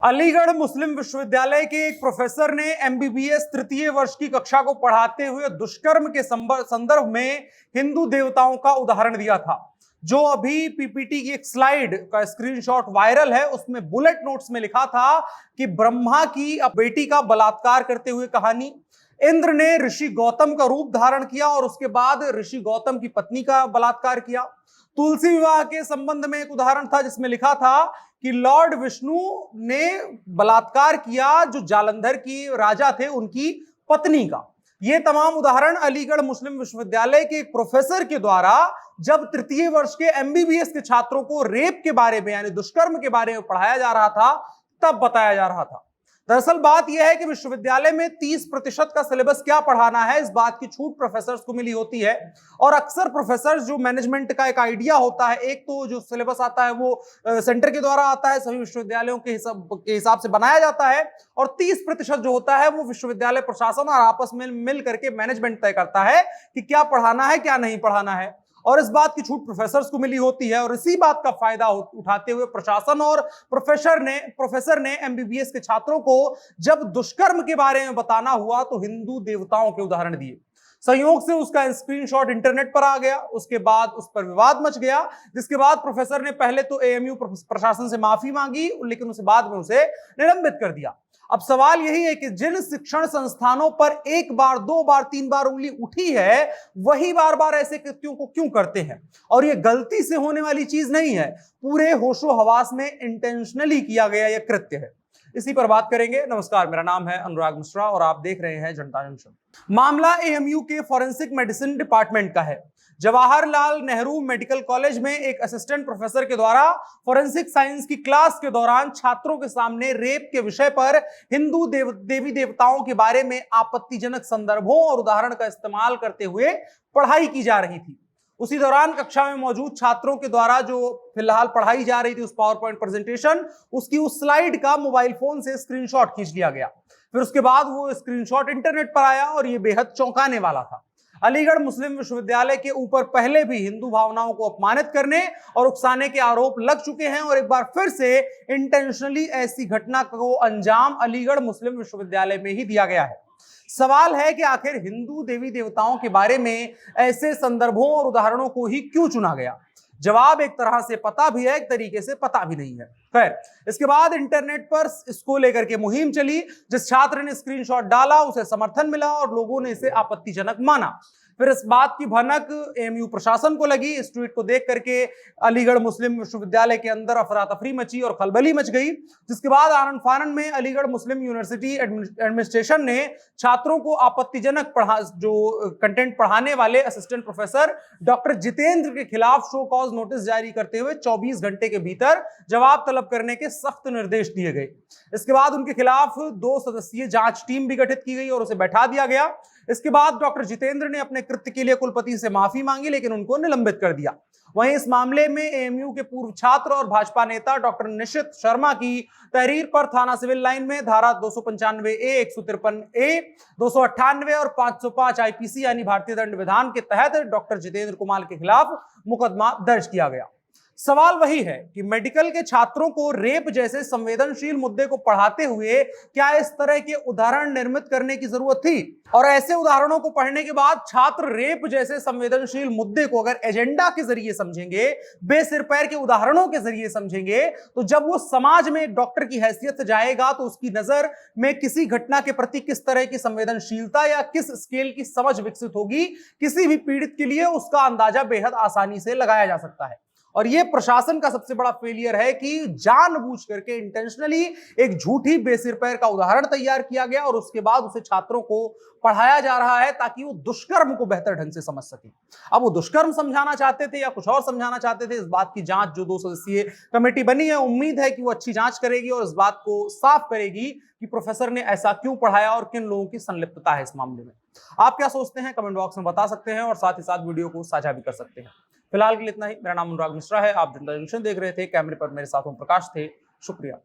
अलीगढ़ मुस्लिम विश्वविद्यालय के एक प्रोफेसर ने एमबीबीएस तृतीय वर्ष की कक्षा को पढ़ाते हुए दुष्कर्म के संदर्भ में हिंदू देवताओं का उदाहरण दिया था। जो अभी पीपीटी की एक स्लाइड का स्क्रीनशॉट वायरल है, उसमें बुलेट नोट्स में लिखा था कि ब्रह्मा की बेटी का बलात्कार करते हुए कहानी, इंद्र ने ऋषि गौतम का रूप धारण किया और उसके बाद ऋषि गौतम की पत्नी का बलात्कार किया। तुलसी विवाह के संबंध में एक उदाहरण था जिसमें लिखा था कि लॉर्ड विष्णु ने बलात्कार किया जो जालंधर की राजा थे उनकी पत्नी का। ये तमाम उदाहरण अलीगढ़ मुस्लिम विश्वविद्यालय के एक प्रोफेसर के द्वारा जब तृतीय वर्ष के एमबीबीएस के छात्रों को रेप के बारे में यानी दुष्कर्म के बारे में पढ़ाया जा रहा था तब बताया जा रहा था। दरअसल बात यह है कि विश्वविद्यालय में 30% का सिलेबस क्या पढ़ाना है, इस बात की छूट प्रोफेसर्स को मिली होती है। और अक्सर प्रोफेसर्स जो मैनेजमेंट का एक आइडिया होता है, एक तो जो सिलेबस आता है वो सेंटर के द्वारा आता है, सभी विश्वविद्यालयों के हिसाब से बनाया जाता है, और 30% जो होता है वो विश्वविद्यालय प्रशासन और आपस में मिल करके मैनेजमेंट तय करता है कि क्या पढ़ाना है क्या नहीं पढ़ाना है। और इस बात की छूट प्रोफेसर्स को मिली होती है और इसी बात का फायदा उठाते हुए प्रशासन और प्रोफेसर ने एमबीबीएस के छात्रों को जब दुष्कर्म के बारे में बताना हुआ तो हिंदू देवताओं के उदाहरण दिए। संयोग से उसका स्क्रीनशॉट इंटरनेट पर आ गया, उसके बाद उस पर विवाद मच गया, जिसके बाद प्रोफेसर ने पहले तो एएमयू प्रशासन से माफी मांगी, लेकिन उसके बाद में उसे निलंबित कर दिया। अब सवाल यही है कि जिन शिक्षण संस्थानों पर एक बार, दो बार, तीन बार उंगली उठी है, वही बार बार ऐसे कृत्यों को क्यों करते हैं? और यह गलती से होने वाली चीज नहीं है, पूरे होशो हवास में इंटेंशनली किया गया यह कृत्य है। इसी पर बात करेंगे। नमस्कार, मेरा नाम है अनुराग मिश्रा और आप देख रहे हैं जनता जंक्शन। मामला एएमयू के फॉरेंसिक मेडिसिन डिपार्टमेंट का है। जवाहरलाल नेहरू मेडिकल कॉलेज में एक असिस्टेंट प्रोफेसर के द्वारा फॉरेंसिक साइंस की क्लास के दौरान छात्रों के सामने रेप के विषय पर हिंदू देवी देवताओं के बारे में आपत्तिजनक संदर्भों और उदाहरण का इस्तेमाल करते हुए पढ़ाई की जा रही थी। उसी दौरान कक्षा में मौजूद छात्रों के द्वारा जो फिलहाल पढ़ाई जा रही थी उस पावर पॉइंट प्रेजेंटेशन, उसकी उस स्लाइड का मोबाइल फोन से स्क्रीनशॉट खींच लिया गया। फिर उसके बाद वो स्क्रीनशॉट इंटरनेट पर आया और ये बेहद चौंकाने वाला था। अलीगढ़ मुस्लिम विश्वविद्यालय के ऊपर पहले भी हिंदू भावनाओं को अपमानित करने और उकसाने के आरोप लग चुके हैं और एक बार फिर से इंटेंशनली ऐसी घटना को अंजाम अलीगढ़ मुस्लिम विश्वविद्यालय में ही दिया गया है। सवाल है कि आखिर हिंदू देवी देवताओं के बारे में ऐसे संदर्भों और उदाहरणों को ही क्यों चुना गया? जवाब एक तरह से पता भी है, एक तरीके से पता भी नहीं है। खैर, इसके बाद इंटरनेट पर इसको लेकर के मुहिम चली। जिस छात्र ने स्क्रीनशॉट डाला उसे समर्थन मिला और लोगों ने इसे आपत्तिजनक माना। फिर इस बात की भनक एएमयू प्रशासन को लगी। इस ट्वीट को देख करके अलीगढ़ मुस्लिम विश्वविद्यालय के अंदर अफरा तफरी मची और खलबली मच गई, जिसके बाद आनंद फानन में अलीगढ़ मुस्लिम यूनिवर्सिटी एडमिनिस्ट्रेशन ने छात्रों को आपत्तिजनक जो कंटेंट पढ़ाने वाले असिस्टेंट प्रोफेसर डॉक्टर जितेंद्र के खिलाफ शो कॉज नोटिस जारी करते हुए 24 घंटे के भीतर जवाब तलब करने के सख्त निर्देश दिए गए। इसके बाद उनके खिलाफ 2 सदस्यीय जांच टीम भी गठित की गई और उसे बैठा दिया गया। इसके बाद डॉक्टर जितेंद्र ने अपने कृत्य के लिए कुलपति से माफी मांगी, लेकिन उनको निलंबित कर दिया। वहीं इस मामले में एएमयू के पूर्व छात्र और भाजपा नेता डॉक्टर निशित शर्मा की तहरीर पर थाना सिविल लाइन में धारा 295A, 153A, 298 और 505 आईपीसी यानी भारतीय दंड विधान के तहत डॉक्टर जितेंद्र कुमार के खिलाफ मुकदमा दर्ज किया गया। सवाल वही है कि मेडिकल के छात्रों को रेप जैसे संवेदनशील मुद्दे को पढ़ाते हुए क्या इस तरह के उदाहरण निर्मित करने की जरूरत थी? और ऐसे उदाहरणों को पढ़ने के बाद छात्र रेप जैसे संवेदनशील मुद्दे को अगर एजेंडा के जरिए समझेंगे, बेसिर पैर के उदाहरणों के जरिए समझेंगे, तो जब वो समाज में एक डॉक्टर की हैसियत से जाएगा तो उसकी नजर में किसी घटना के प्रति किस तरह की संवेदनशीलता या किस स्केल की समझ विकसित होगी, किसी भी पीड़ित के लिए उसका अंदाजा बेहद आसानी से लगाया जा सकता है। और यह प्रशासन का सबसे बड़ा फेलियर है कि जानबूझ करके इंटेंशनली एक झूठी बेसिर पैर का उदाहरण तैयार किया गया और उसके बाद उसे छात्रों को पढ़ाया जा रहा है ताकि वो दुष्कर्म को बेहतर ढंग से समझ सके। अब वो दुष्कर्म समझाना चाहते थे या कुछ और समझाना चाहते थे, इस बात की जांच जो 2 सदस्यीय कमेटी बनी है, उम्मीद है कि वो अच्छी जांच करेगी और इस बात को साफ करेगी कि प्रोफेसर ने ऐसा क्यों पढ़ाया और किन लोगों की संलिप्तता है इस मामले में। आप क्या सोचते हैं कमेंट बॉक्स में बता सकते हैं और साथ ही साथ वीडियो को साझा भी कर सकते हैं। फिलहाल के लिए इतना ही। मेरा नाम अनुराग मिश्रा है, आप जनता जंक्शन देख रहे थे। कैमरे पर मेरे साथ ओम प्रकाश थे। शुक्रिया।